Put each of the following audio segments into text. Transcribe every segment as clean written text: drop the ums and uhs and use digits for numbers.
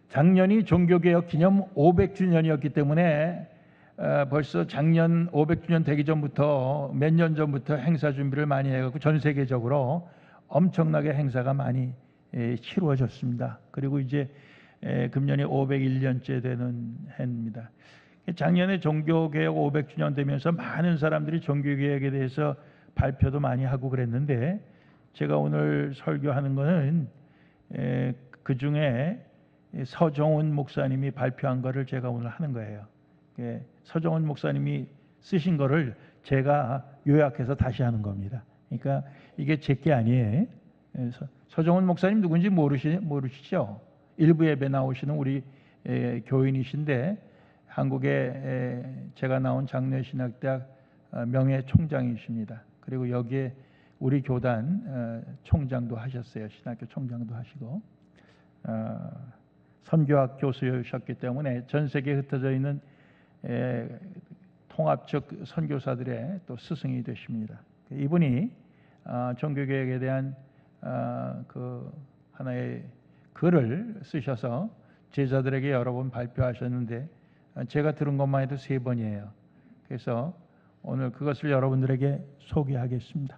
작년이 종교개혁 기념 500주년이었기 때문에 벌써 작년 500주년 되기 전부터 몇 년 전부터 행사 준비를 많이 해갖고 전 세계적으로 엄청나게 행사가 많이 치루어졌습니다. 그리고 이제 금년이 501년째 되는 해입니다. 작년에 종교개혁 500주년 되면서 많은 사람들이 종교개혁에 대해서 발표도 많이 하고 그랬는데, 제가 오늘 설교하는 것은 그 중에 서정훈 목사님이 발표한 거를 제가 오늘 하는 거예요. 서정훈 목사님이 쓰신 거를 제가 요약해서 다시 하는 겁니다. 그러니까 이게 제 게 아니에요. 서정훈 목사님 누군지 모르시죠? 일부 예배 나오시는 우리 교인이신데, 한국에 제가 나온 장로신학대학 명예 총장이십니다. 그리고 여기에 우리 교단 총장도 하셨어요. 신학교 총장도 하시고 선교학 교수셨기 때문에 전 세계에 흩어져 있는 통합적 선교사들의 또 스승이 되십니다. 이분이 종교개혁에 대한 그 하나의 글을 쓰셔서 제자들에게 여러 번 발표하셨는데, 제가 들은 것만 해도 3번이에요. 그래서 오늘 그것을 여러분들에게 소개하겠습니다.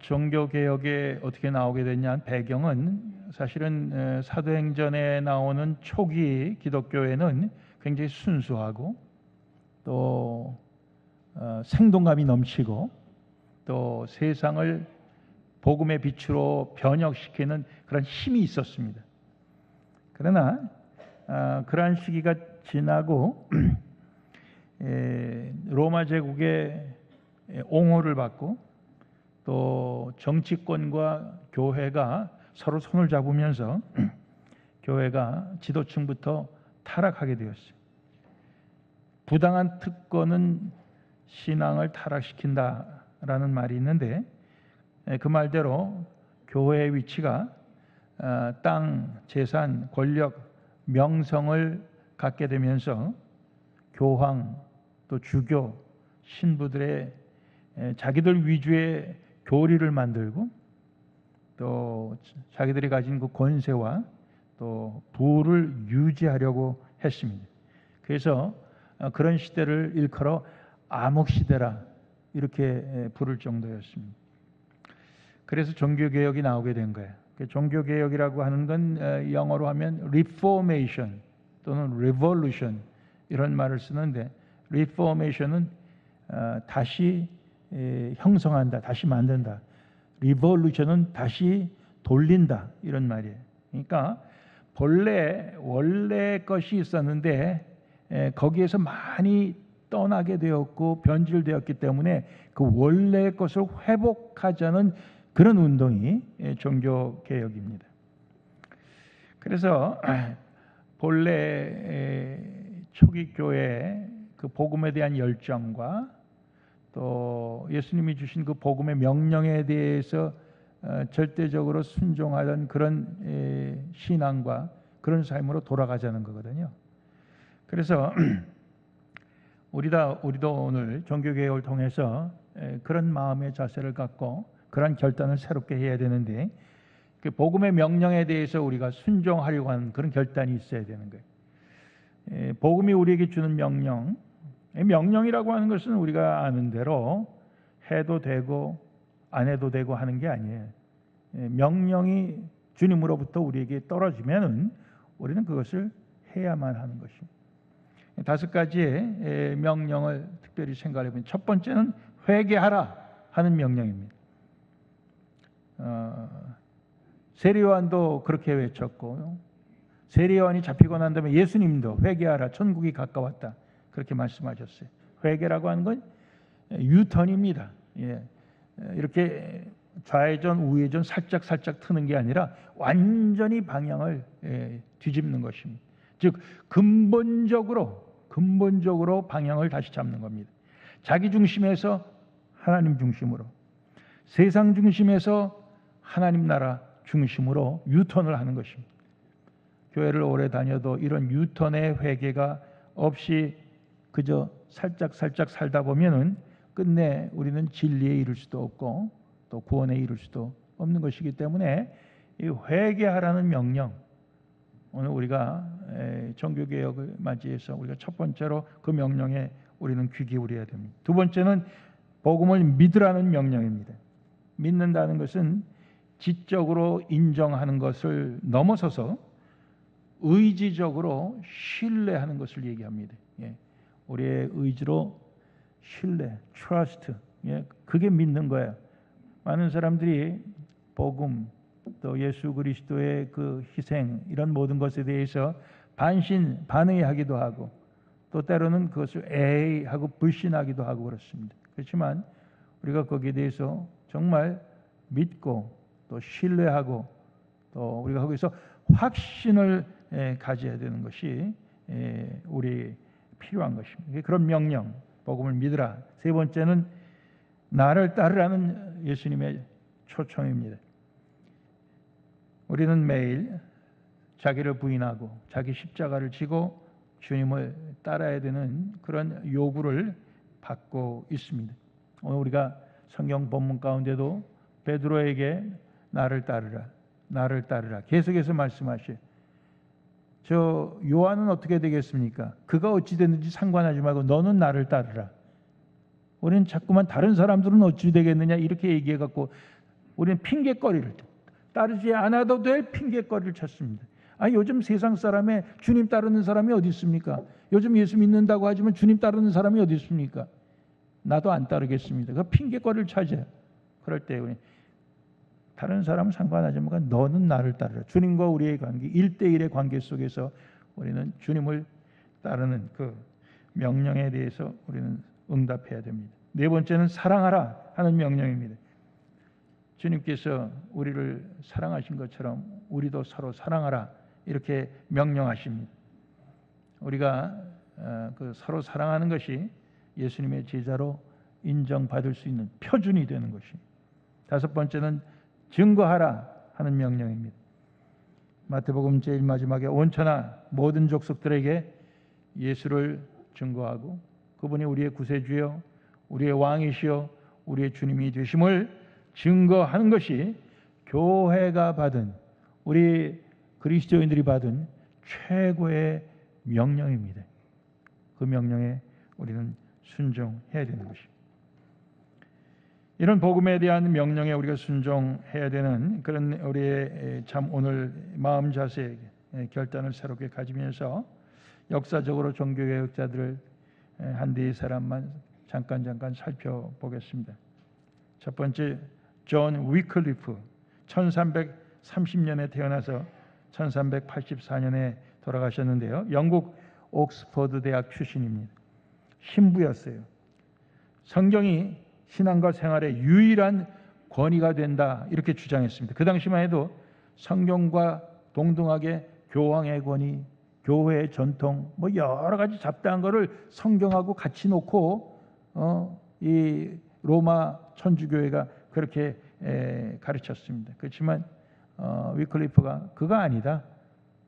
종교개혁에 어떻게 나오게 됐냐, 배경은 사실은 사도행전에 나오는 초기 기독교회는 굉장히 순수하고 또 생동감이 넘치고 또 세상을 복음의 빛으로 변혁시키는 그런 힘이 있었습니다. 그러나 그러한 시기가 지나고 로마 제국의 옹호를 받고 또 정치권과 교회가 서로 손을 잡으면서 교회가 지도층부터 타락하게 되었어요. 부당한 특권은 신앙을 타락시킨다라는 말이 있는데, 그 말대로 교회의 위치가 땅, 재산, 권력, 명성을 갖게 되면서 교황, 또 주교, 신부들의 자기들 위주의 교리를 만들고 또 자기들이 가진 그 권세와 또 부를 유지하려고 했습니다. 그래서 그런 시대를 일컬어 암흑시대라 이렇게 부를 정도였습니다. 그래서 종교개혁이 나오게 된 거예요. 종교개혁이라고 하는 건 영어로 하면 Reformation 또는 Revolution 이런 말을 쓰는데, Reformation은 다시 형성한다, 다시 만든다. Revolution은 다시 돌린다, 이런 말이에요. 그러니까 원래 것이 있었는데 거기에서 많이 떠나게 되었고 변질되었기 때문에 그 원래의 것을 회복하자는 그런 운동이 종교개혁입니다. 그래서 본래 초기 교회의 그 복음에 대한 열정과 또 예수님이 주신 그 복음의 명령에 대해서 절대적으로 순종하던 그런 신앙과 그런 삶으로 돌아가자는 거거든요. 그래서 우리도 오늘 종교개혁을 통해서 그런 마음의 자세를 갖고 그런 결단을 새롭게 해야 되는데, 그 복음의 명령에 대해서 우리가 순종하려고 하는 그런 결단이 있어야 되는 거예요. 복음이 우리에게 주는 명령이라고 하는 것은 우리가 아는 대로 해도 되고 안 해도 되고 하는 게 아니에요. 명령이 주님으로부터 우리에게 떨어지면은 우리는 그것을 해야만 하는 것입니다. 5가지의 명령을 특별히 생각해 보면, 첫 번째는 회개하라 하는 명령입니다. 세례요한도 그렇게 외쳤고, 세례요한이 잡히고 난 다음에 예수님도 회개하라, 천국이 가까웠다 그렇게 말씀하셨어요. 회개라고 하는 건 유턴입니다. 이렇게 좌회전 우회전 살짝 트는 게 아니라 완전히 방향을 뒤집는 것입니다. 즉 근본적으로 방향을 다시 잡는 겁니다. 자기 중심에서 하나님 중심으로, 세상 중심에서 하나님 나라 중심으로 유턴을 하는 것입니다. 교회를 오래 다녀도 이런 유턴의 회개가 없이 그저 살짝 살다 보면은 끝내 우리는 진리에 이를 수도 없고 또 구원에 이를 수도 없는 것이기 때문에 이 회개하라는 명령, 오늘 우리가 종교개혁을 맞이해서 우리가 첫 번째로 그 명령에 우리는 귀 기울여야 됩니다. 두 번째는 복음을 믿으라는 명령입니다. 믿는다는 것은 지적으로 인정하는 것을 넘어서서 의지적으로 신뢰하는 것을 얘기합니다. 우리의 의지로 신뢰, trust, 그게 믿는 거예요. 많은 사람들이 복음, 또 예수 그리스도의 그 희생, 이런 모든 것에 대해서 반의하기도 하고, 또 때로는 그것을 에이하고 불신하기도 하고 그렇습니다. 그렇지만 우리가 거기에 대해서 정말 믿고 또 신뢰하고 또 우리가 거기서 확신을 가져야 되는 것이 우리 필요한 것입니다. 그런 명령, 복음을 믿으라. 세 번째는 나를 따르라는 예수님의 초청입니다. 우리는 매일 자기를 부인하고 자기 십자가를 지고 주님을 따라야 되는 그런 요구를 받고 있습니다. 오늘 우리가 성경 본문 가운데도 베드로에게 나를 따르라, 나를 따르라 계속해서 말씀하셔요. 저 요한은 어떻게 되겠습니까? 그가 어찌 됐는지 상관하지 말고 너는 나를 따르라. 우리는 자꾸만 다른 사람들은 어찌 되겠느냐 이렇게 얘기해갖고 우리는 핑계거리를, 따르지 않아도 될 핑계거리를 찾습니다. 요즘 세상 사람에 주님 따르는 사람이 어디 있습니까? 요즘 예수 믿는다고 하지만 주님 따르는 사람이 어디 있습니까? 나도 안 따르겠습니다. 그 핑계거리를 찾아요. 그럴 때 우리 다른 사람은 상관하지 말고 너는 나를 따르라. 주님과 우리의 관계, 1대1의 관계 속에서 우리는 주님을 따르는 그 명령에 대해서 우리는 응답해야 됩니다. 네 번째는 사랑하라 하는 명령입니다. 주님께서 우리를 사랑하신 것처럼 우리도 서로 사랑하라 이렇게 명령하십니다. 우리가 그 서로 사랑하는 것이 예수님의 제자로 인정받을 수 있는 표준이 되는 것입니다. 다섯 번째는 증거하라 하는 명령입니다. 마태복음 제일 마지막에 온천하 모든 족속들에게 예수를 증거하고 그분이 우리의 구세주요 우리의 왕이시요 우리의 주님이 되심을 증거하는 것이 교회가 받은, 우리 그리스도인들이 받은 최고의 명령입니다. 그 명령에 우리는 순종해야 되는 것입니다. 이런 복음에 대한 명령에 우리가 순종해야 되는 그런 우리의 참 오늘 마음 자세 결단을 새롭게 가지면서 역사적으로 종교개혁자들을 한두 사람만 잠깐 살펴보겠습니다. 첫 번째 존 위클리프, 1330년에 태어나서 1384년에 돌아가셨는데요. 영국 옥스퍼드 대학 출신입니다. 신부였어요. 성경이 신앙과 생활의 유일한 권위가 된다 이렇게 주장했습니다. 그 당시만 해도 성경과 동등하게 교황의 권위, 교회의 전통, 뭐 여러 가지 잡다한 거를 성경하고 같이 놓고 이 로마 천주교회가 그렇게 가르쳤습니다. 그렇지만 위클리프가 그가 아니다.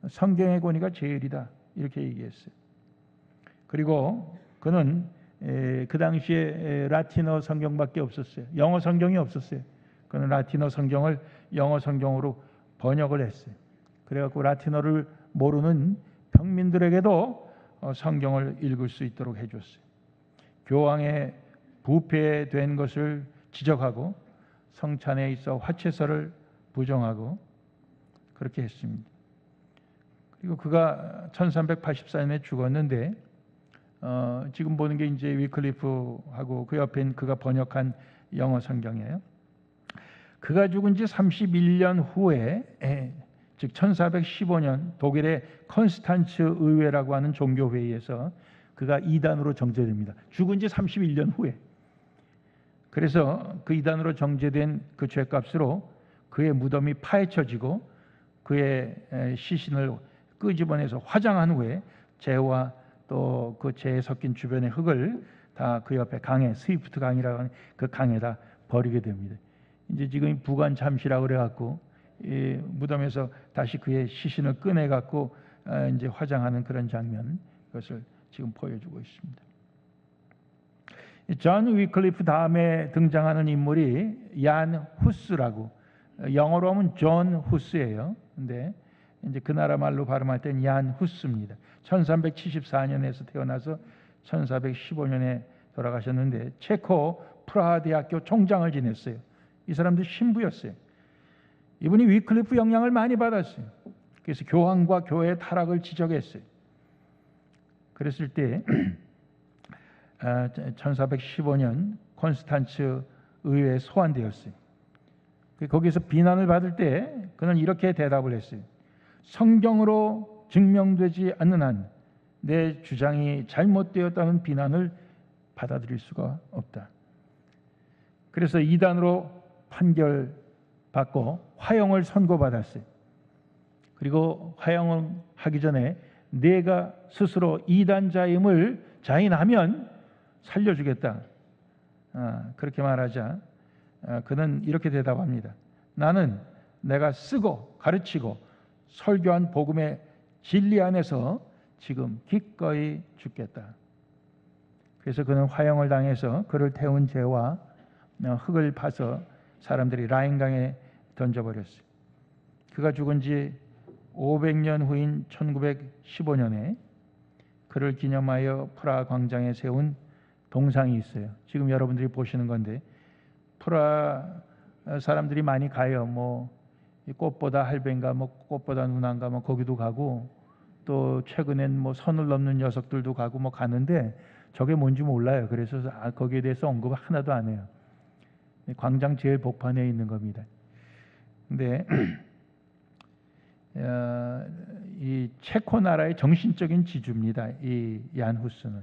성경의 권위가 제일이다 이렇게 얘기했어요. 그리고 그는 그 당시에 라틴어 성경밖에 없었어요. 영어 성경이 없었어요. 그는 라틴어 성경을 영어 성경으로 번역을 했어요. 그래갖고 라틴어를 모르는 평민들에게도 성경을 읽을 수 있도록 해줬어요. 교황의 부패된 것을 지적하고 성찬에 있어 화채설을 부정하고 그렇게 했습니다. 그리고 그가 1384년에 죽었는데 지금 보는 게 이제 위클리프하고 그 옆에 그가 번역한 영어 성경이에요. 그가 죽은 지 31년 후에 즉 1415년 독일의 컨스탄츠 의회라고 하는 종교회의에서 그가 이단으로 정죄됩니다. 죽은 지 31년 후에. 그래서 그 이단으로 정죄된 그 죄값으로 그의 무덤이 파헤쳐지고 그의 시신을 끄집어내서 화장한 후에 재와 또 그 재에 섞인 주변의 흙을 다 그 옆에 강에, 스위프트 강이라고 하는 그 강에다 버리게 됩니다. 이제 지금 부관 잠시라고 그래갖고 이 무덤에서 다시 그의 시신을 꺼내갖고 이제 화장하는 그런 장면, 그것을 지금 보여주고 있습니다. 존 위클리프 다음에 등장하는 인물이 얀 후스라고, 영어로 하면 존 후스예요. 근데 이제 그 나라 말로 발음할 땐 얀 후스입니다. 1374년에서 태어나서 1415년에 돌아가셨는데 체코 프라하 대학교 총장을 지냈어요. 이 사람도 신부였어요. 이분이 위클리프 영향을 많이 받았어요. 그래서 교황과 교회의 타락을 지적했어요. 그랬을 때 1415년 콘스탄츠 의회에 소환되었어요. 거기서 비난을 받을 때 그는 이렇게 대답을 했어요. 성경으로 증명되지 않는 한 내 주장이 잘못되었다는 비난을 받아들일 수가 없다. 그래서 이단으로 판결받고 화형을 선고받았어요. 그리고 화형을 하기 전에 내가 스스로 이단자임을 자인하면 살려주겠다. 그렇게 말하자 그는 이렇게 대답합니다. 나는 내가 쓰고 가르치고 설교한 복음의 진리 안에서 지금 기꺼이 죽겠다. 그래서 그는 화형을 당해서 그를 태운 재와 흙을 파서 사람들이 라인강에 던져버렸어요. 그가 죽은 지 500년 후인 1915년에 그를 기념하여 프라하 광장에 세운 동상이 있어요. 지금 여러분들이 보시는 건데 프라하 사람들이 많이 가요. 뭐 꽃보다 할배인가, 뭐 꽃보다 누나인가, 뭐 거기도 가고 또 최근엔 뭐 선을 넘는 녀석들도 가고 뭐 가는데 저게 뭔지 몰라요. 그래서 거기에 대해서 언급 하나도 안 해요. 광장 제일 복판에 있는 겁니다. 근데 이 체코 나라의 정신적인 지주입니다. 이 얀 후스는.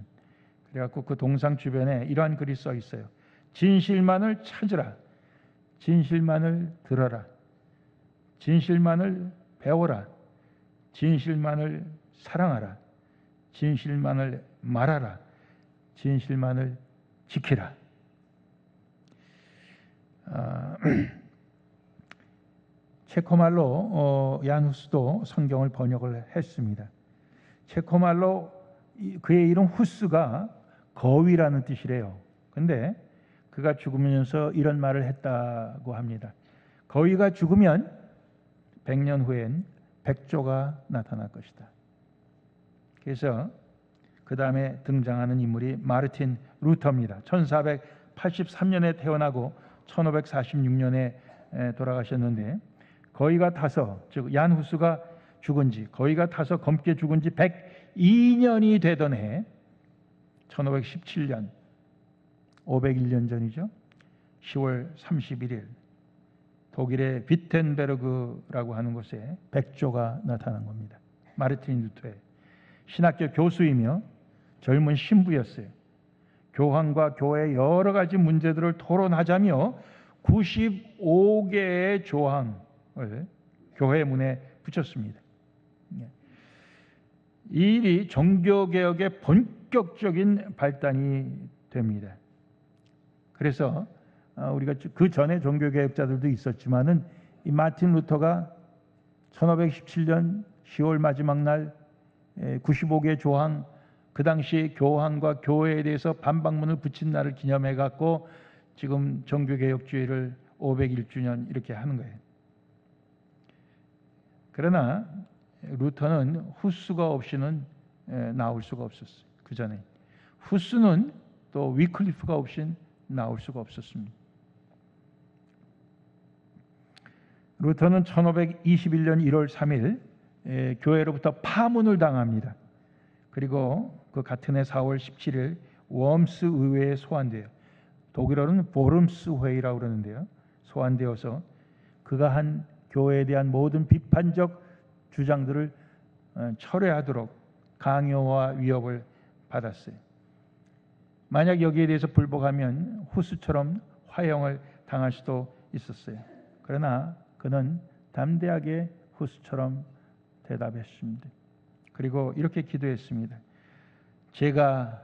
그래갖고 그 동상 주변에 이러한 글이 써 있어요. 진실만을 찾으라. 진실만을 들어라. 진실만을 배워라. 진실만을 사랑하라. 진실만을 말하라. 진실만을 지키라. 체코말로 얀 후스도 성경을 번역을 했습니다. 체코말로 그의 이름 후스가 거위라는 뜻이래요. 근데 그가 죽으면서 이런 말을 했다고 합니다. 거위가 죽으면 100년 후엔 백조가 나타날 것이다. 그래서 그 다음에 등장하는 인물이 마르틴 루터입니다. 1483년에 태어나고 1546년에 돌아가셨는데 거위가 타서, 즉 얀 후스가 죽은 지, 거위가 타서 검게 죽은 지 102년이 되던 해 1517년 501년 전이죠. 10월 31일 독일의 비텐베르그라고 하는 곳에 백조가 나타난 겁니다. 마르틴 루터의 신학교 교수이며 젊은 신부였어요. 교황과 교회의 여러 가지 문제들을 토론하자며 95개의 조항을 교회 문에 붙였습니다. 이 일이 종교개혁의 본격적인 발단이 됩니다. 그래서 우리가 그 전에 종교개혁자들도 있었지만은 이 마틴 루터가 1517년 10월 마지막 날 95개 조항, 그 당시 교황과 교회에 대해서 반박문을 붙인 날을 기념해 갖고 지금 종교개혁주의를 501주년 이렇게 하는 거예요. 그러나 루터는 후스가 없이는 나올 수가 없었어요. 그 전에 후스는 또 위클리프가 없이는 나올 수가 없었습니다. 루터는 1521년 1월 3일 교회로부터 파문을 당합니다. 그리고 그 같은 해 4월 17일 웜스 의회에 소환돼요. 독일어로는 보름스 회의라고 그러는데요. 소환되어서 그가 한 교회에 대한 모든 비판적 주장들을 철회하도록 강요와 위협을 받았어요. 만약 여기에 대해서 불복하면 후스처럼 화형을 당할 수도 있었어요. 그러나 그는 담대하게 후스처럼 대답했습니다. 그리고 이렇게 기도했습니다. 제가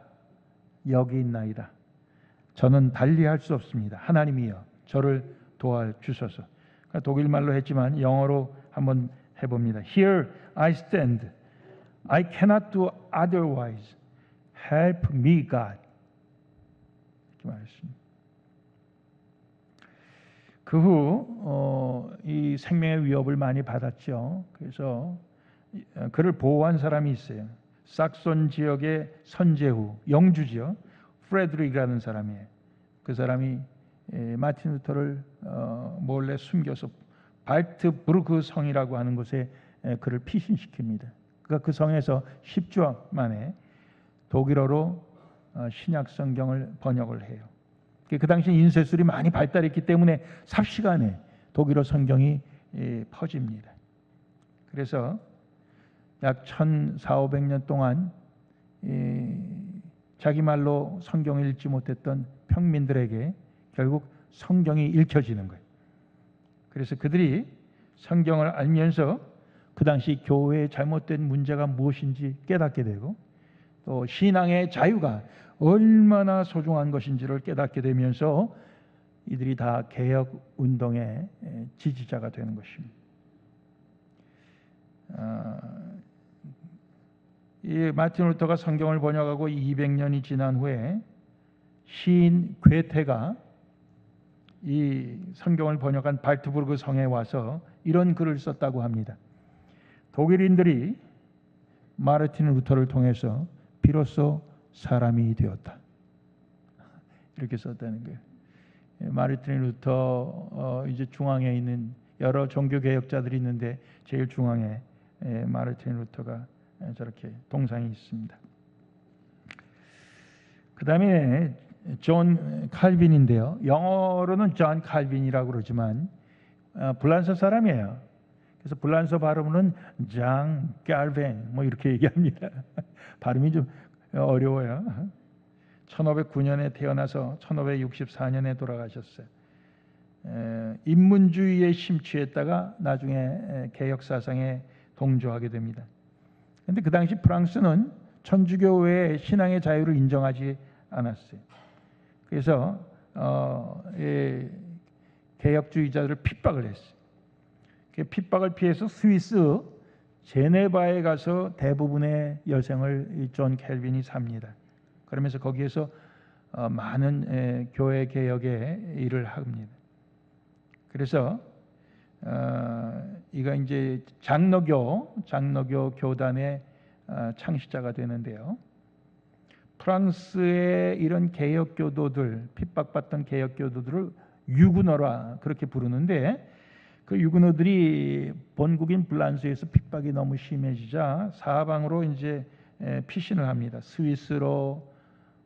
여기 있나이다. 저는 달리할 수 없습니다. 하나님이여 저를 도와주소서. 독일말로 했지만 영어로 한번 해봅니다. Here I stand. I cannot do otherwise. Help me, God. 이렇게 말했습니다. 그 후 이 생명의 위협을 많이 받았죠. 그래서 그를 보호한 사람이 있어요. 삭손 지역의 선제후 영주지요. 프레드릭이라는 사람이에요. 그 사람이 마틴 루터를 몰래 숨겨서 발트부르크 성이라고 하는 곳에 그를 피신시킵니다. 그러니까 그 성에서 10주 만에 독일어로 신약 성경을 번역을 해요. 그 당시 인쇄술이 많이 발달했기 때문에 삽시간에 독일어 성경이 퍼집니다. 그래서 약 1400~1500년 동안 자기 말로 성경을 읽지 못했던 평민들에게 결국 성경이 읽혀지는 거예요. 그래서 그들이 성경을 알면서 그 당시 교회의 잘못된 문제가 무엇인지 깨닫게 되고 또 신앙의 자유가 얼마나 소중한 것인지를 깨닫게 되면서 이들이 다 개혁 운동의 지지자가 되는 것입니다. 이 마틴 루터가 성경을 번역하고 200년이 지난 후에 시인 괴테가 이 성경을 번역한 발트부르크 성에 와서 이런 글을 썼다고 합니다. 독일인들이 마르틴 루터를 통해서 비로소 사람이 되었다. 이렇게 썼다는 거예요. 마르틴 루터 이제 중앙에 있는 여러 종교 개혁자들이 있는데 제일 중앙에 마르틴 루터가 저렇게 동상이 있습니다. 그 다음에 존 칼빈인데요. 영어로는 존 칼빈이라고 그러지만 불란서 사람이에요. 그래서 불란서 발음으로는 장 칼빈 뭐 이렇게 얘기합니다. 발음이 좀 어려워요. 1509년에 태어나서 1564년에 돌아가셨어요. 인문주의에 심취했다가 나중에 개혁 사상에 동조하게 됩니다. 그런데 그 당시 프랑스는 천주교의 신앙의 자유를 인정하지 않았어요. 그래서 개혁주의자들을 핍박을 했어요. 그 핍박을 피해서 스위스 제네바에 가서 대부분의 여생을 존 캘빈이 삽니다. 그러면서 거기에서 많은 교회 개혁의 일을 합니다. 그래서 이가 이제 장로교 교단의 창시자가 되는데요. 프랑스의 이런 개혁교도들, 핍박받던 개혁교도들을 유구너라 그렇게 부르는데 그 유구너들이 본국인 불란서에서 핍박이 너무 심해지자 사방으로 이제 피신을 합니다. 스위스로,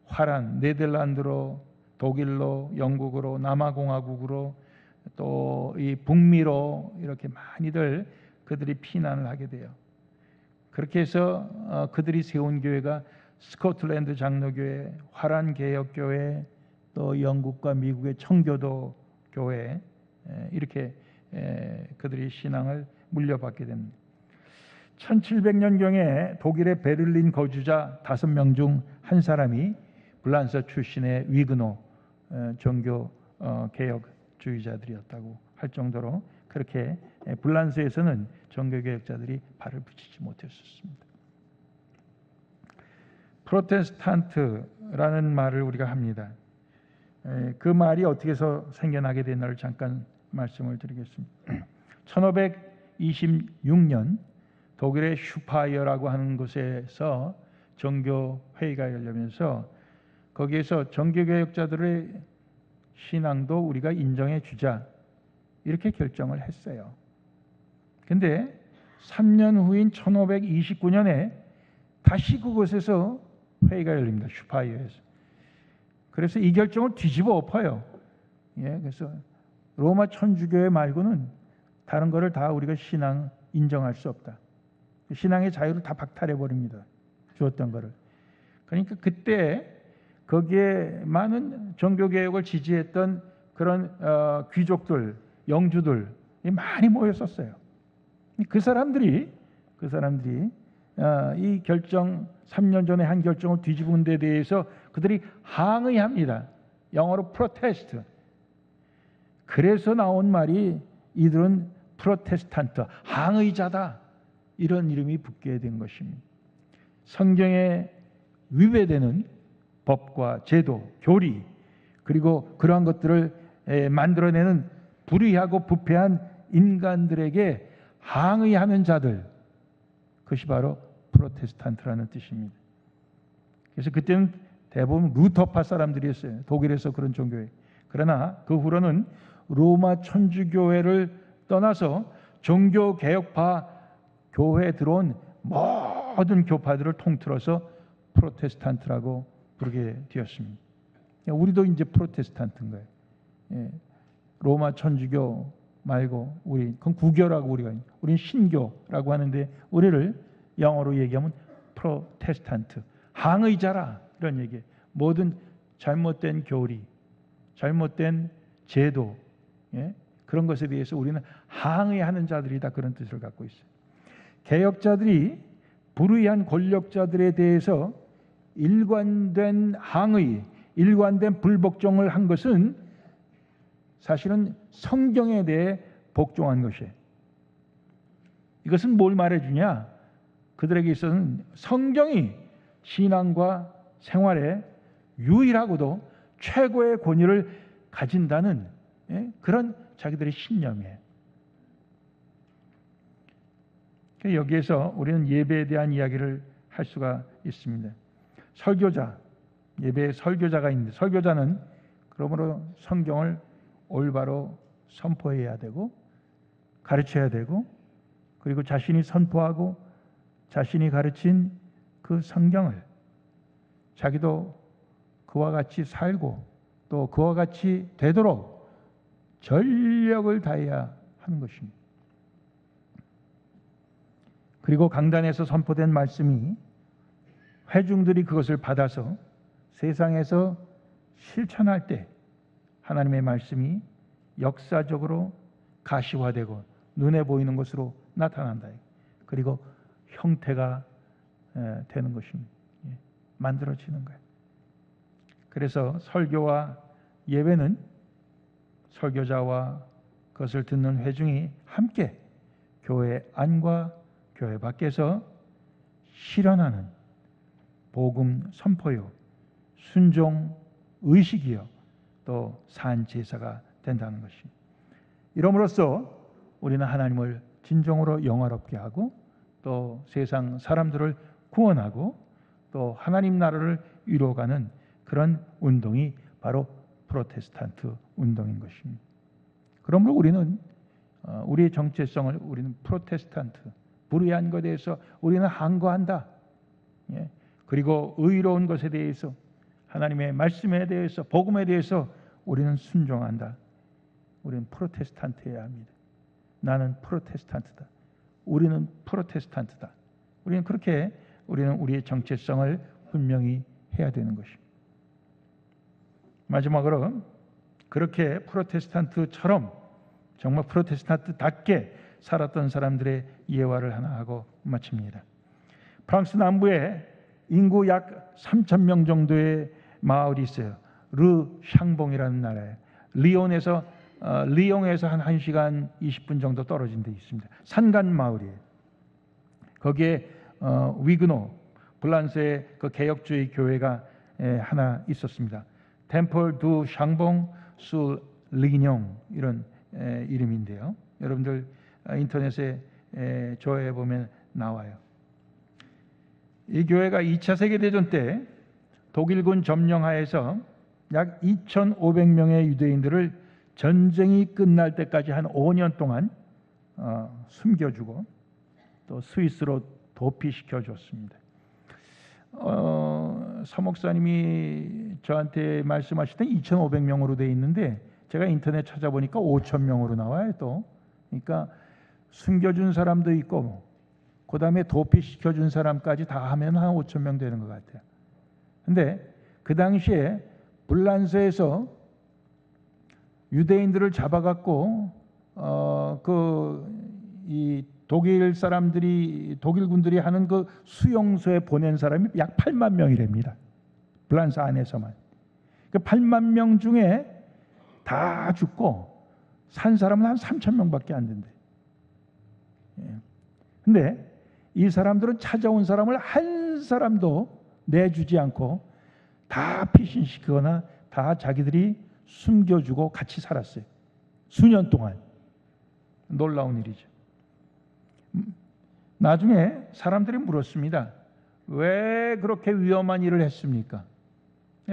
화란, 네덜란드로, 독일로, 영국으로, 남아공화국으로 또 이 북미로 이렇게 많이들 그들이 피난을 하게 돼요. 그렇게 해서 그들이 세운 교회가 스코틀랜드 장로교회, 화란 개혁교회, 또 영국과 미국의 청교도 교회 이렇게 그들이 신앙을 물려받게 됩니다. 1700년경에 독일의 베를린 거주자 5명 중 한 사람이 불란서 출신의 위그노 종교 개혁주의자들이었다고 할 정도로 그렇게 불란서에서는 종교개혁자들이 발을 붙이지 못했었습니다. 프로테스탄트라는 말을 우리가 합니다. 그 말이 어떻게 해서 생겨나게 됐나를 잠깐 말씀을 드리겠습니다. 1526년 독일의 슈파이어라고 하는 곳에서 종교회의가 열리면서 거기에서 종교개혁자들의 신앙도 우리가 인정해 주자 이렇게 결정을 했어요. 근데 3년 후인 1529년에 다시 그곳에서 회의가 열립니다. 슈파이어에서. 그래서 이 결정을 뒤집어 엎어요. 그래서 로마 천주교회 말고는 다른 거를 다 우리가 신앙 인정할 수 없다. 신앙의 자유를 다 박탈해 버립니다. 주었던 거를. 그러니까 그때 거기에 많은 종교개혁을 지지했던 그런 귀족들, 영주들 많이 모였었어요. 그 사람들이 이 결정 3년 전에 한 결정을 뒤집은 데 대해서 그들이 항의합니다. 영어로 프로테스트. 그래서 나온 말이 이들은 프로테스탄트, 항의자다. 이런 이름이 붙게 된 것입니다. 성경에 위배되는 법과 제도, 교리 그리고 그러한 것들을 만들어내는 불의하고 부패한 인간들에게 항의하는 자들, 그것이 바로 프로테스탄트라는 뜻입니다. 그래서 그때는 대부분 루터파 사람들이었어요. 독일에서 그런 종교에. 그러나 그 후로는 로마 천주교회를 떠나서 종교개혁파 교회에 들어온 모든 교파들을 통틀어서 프로테스탄트라고 부르게 되었습니다. 우리도 이제 프로테스탄트인 거예요. 예. 로마 천주교 말고 그건 구교라고 우리는 신교라고 하는데 우리를 영어로 얘기하면 프로테스탄트, 항의자라 이런 얘기예요. 모든 잘못된 교리, 잘못된 제도, 그런 것에 대해서 우리는 항의하는 자들이다, 그런 뜻을 갖고 있어요. 개혁자들이 불의한 권력자들에 대해서 일관된 항의, 일관된 불복종을 한 것은 사실은 성경에 대해 복종한 것이에요. 이것은 뭘 말해주냐? 그들에게 있어서는 성경이 신앙과 생활에 유일하고도 최고의 권위를 가진다는 그런 자기들의 신념이에요. 여기에서 우리는 예배에 대한 이야기를 할 수가 있습니다. 설교자, 예배에 설교자가 있는데, 설교자는 그러므로 성경을 올바로 선포해야 되고 가르쳐야 되고, 그리고 자신이 선포하고 자신이 가르친 그 성경을 자기도 그와 같이 살고 또 그와 같이 되도록 전력을 다해야 하는 것입니다. 그리고 강단에서 선포된 말씀이 회중들이 그것을 받아서 세상에서 실천할 때 하나님의 말씀이 역사적으로 가시화되고 눈에 보이는 것으로 나타난다. 그리고 형태가 되는 것입니다. 만들어지는 거예요. 그래서 설교와 예배는 설교자와 그것을 듣는 회중이 함께 교회 안과 교회 밖에서 실현하는 복음 선포요, 순종 의식이요, 또 산 제사가 된다는 것입니다. 이러므로써 우리는 하나님을 진정으로 영화롭게 하고 또 세상 사람들을 구원하고 또 하나님 나라를 이루어가는 그런 운동이 바로 프로테스탄트 운동인 것입니다. 그러므로 우리는 우리의 정체성을 우리는 프로테스탄트, 불의한 것에 대해서 우리는 항거한다. 그리고 의로운 것에 대해서, 하나님의 말씀에 대해서, 복음에 대해서 우리는 순종한다. 우리는 프로테스탄트여야 합니다. 나는 프로테스탄트다. 우리는 프로테스탄트다. 우리는 우리의 정체성을 분명히 해야 되는 것입니다. 마지막으로 그렇게 프로테스탄트처럼 정말 프로테스탄트답게 살았던 사람들의 예화를 하나 하고 마칩니다. 프랑스 남부에 인구 약 3,000명 정도의 마을이 있어요. 르 샹봉이라는 나라에 리옹에서 한 1시간 20분 정도 떨어진 데 있습니다. 산간 마을이에요. 거기에 위그노 블란스의 그 개혁주의 교회가 하나 있었습니다. 템플 두 샹봉 술 리뇽, 이런 이름인데요. 여러분들 인터넷에 조회해 보면 나와요. 이 교회가 2차 세계대전 때 독일군 점령하에서 약 2,500명의 유대인들을 전쟁이 끝날 때까지 한 5년 동안 숨겨주고 또 스위스로 도피시켜 줬습니다. 서 목사님이 저한테 말씀하실 때 2,500명으로 되어 있는데 제가 인터넷 찾아보니까 5,000명으로 나와요. 또 그러니까 숨겨준 사람도 있고 그 다음에 도피시켜준 사람까지 다 하면 한 5,000명 되는 것 같아요. 근데 그 당시에 불란서에서 유대인들을 잡아갖고 이 독일군들이 하는 그 수용소에 보낸 사람이 약 8만 명이랍니다. 불란서 안에서만. 그 8만 명 중에 다 죽고 산 사람은 한 3,000명밖에 안 된대. 근데 이 사람들은 찾아온 사람을 한 사람도 내주지 않고 다 피신시키거나 다 자기들이 숨겨주고 같이 살았어요. 수년 동안. 놀라운 일이죠. 나중에 사람들이 물었습니다. 왜 그렇게 위험한 일을 했습니까?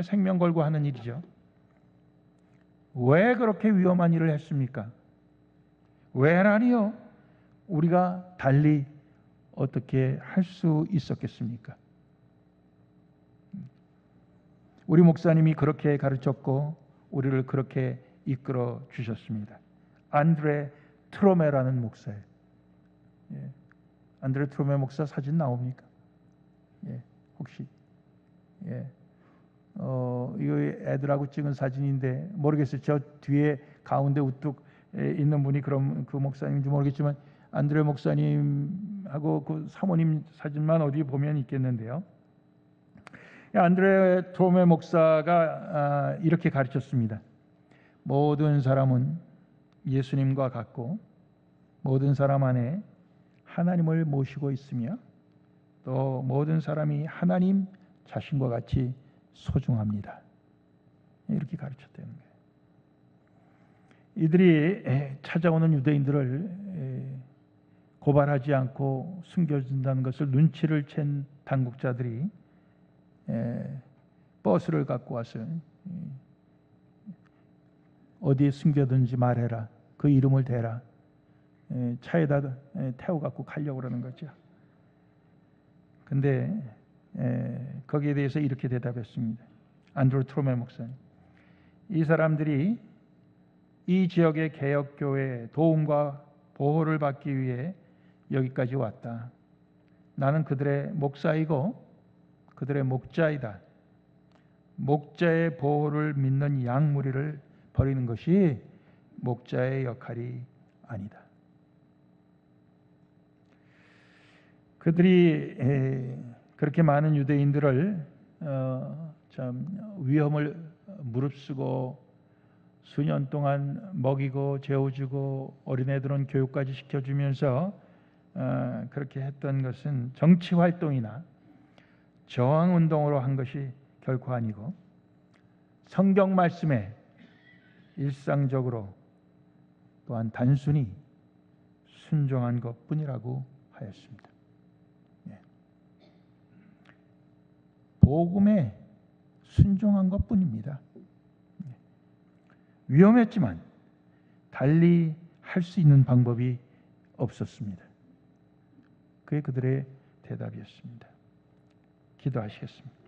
생명 걸고 하는 일이죠. 왜 그렇게 위험한 일을 했습니까? 왜라니요? 우리가 달리 어떻게 할 수 있었겠습니까? 우리 목사님이 그렇게 가르쳤고 우리를 그렇게 이끌어 주셨습니다. 안드레 트로메라는 목사예요. 예. 안드레 트로메 목사 사진 나옵니까? 예. 혹시 이거 애들하고 찍은 사진인데 모르겠어요. 저 뒤에 가운데 우뚝 있는 분이 그럼 그 목사님인지 모르겠지만 안드레 목사님하고 그 사모님 사진만 어디 보면 있겠는데요. 안드레 트로메 목사가 이렇게 가르쳤습니다. 모든 사람은 예수님과 같고 모든 사람 안에 하나님을 모시고 있으며 또 모든 사람이 하나님 자신과 같이 소중합니다. 이렇게 가르쳤다는 거예요. 이들이 찾아오는 유대인들을 고발하지 않고 숨겨준다는 것을 눈치를 챈 당국자들이 버스를 갖고 와서 어디에 숨겨든지 말해라. 그 이름을 대라. 차에다 태워갖고 가려고 그러는 거죠. 근데 거기에 대해서 이렇게 대답했습니다. 안드레 트로메 목사님. 이 사람들이 이 지역의 개혁교회의 도움과 보호를 받기 위해 여기까지 왔다. 나는 그들의 목사이고 그들의 목자이다. 목자의 보호를 믿는 양무리를 버리는 것이 목자의 역할이 아니다. 그들이 그렇게 많은 유대인들을 참 위험을 무릅쓰고 수년 동안 먹이고 재워주고 어린애들은 교육까지 시켜주면서 그렇게 했던 것은 정치 활동이나 저항 운동으로 한 것이 결코 아니고 성경 말씀에 일상적으로 또한 단순히 순종한 것뿐이라고 하였습니다. 복음에 순종한 것뿐입니다. 위험했지만 달리 할 수 있는 방법이 없었습니다. 그게 그들의 대답이었습니다. 기도하시겠습니다.